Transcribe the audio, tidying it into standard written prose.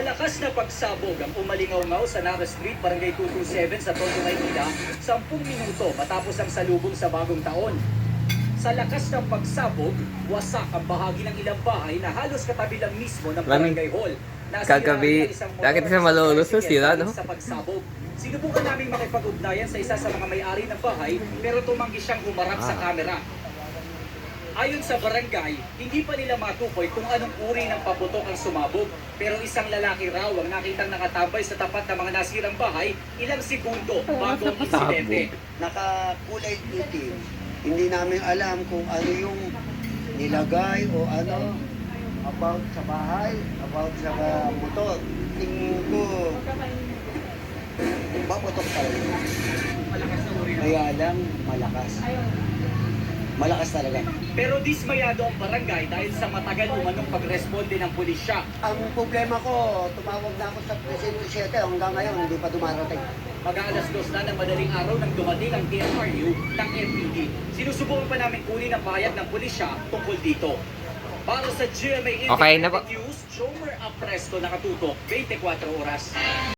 Malakas na pagsabog ang umalingaw-ngaw sa Nara Street, Barangay 227 sa Tondo, Maynila, 10 minuto matapos ang salubong sa bagong taon. Sa lakas ng pagsabog, wasak ang bahagi ng ilang bahay na halos katabi lang mismo ng Barangay Hall. Kagabi, bakit siya malulusos sila, no? Sa pagsabog. Sinubukan namin makipag-ugnayan sa isa sa mga may-ari ng bahay pero tumanggi siyang humarap sa kamera. Ayon sa barangay, hindi pa nila matukoy kung anong uri ng paputok ang sumabog. Pero isang lalaki raw ang nakitang nakatambay sa tapat ng mga nasirang bahay ilang segundo bago ang insidente. Nakakulay itim. Hindi namin alam kung ano yung nilagay o ano about sa bahay, about sa motor. Tingin ko, paputok talaga. Kaya lang, malakas. Malakas talaga. Pero dismayado ang barangay dahil sa matagal umanong pagresponde ng pulisya. Ang problema ko, tumawag na ako sa Presidente 7 hanggang ngayon, hindi pa dumarating. Mag-aalas 2 na ng madaling araw nang dumating ang TFRU ng MPD. Sinusubukan pa namin kunin ang bayad ng pulisya tungkol dito. Para sa GMA Okay na po. News, Jomer Apresto nakatutok 24 oras.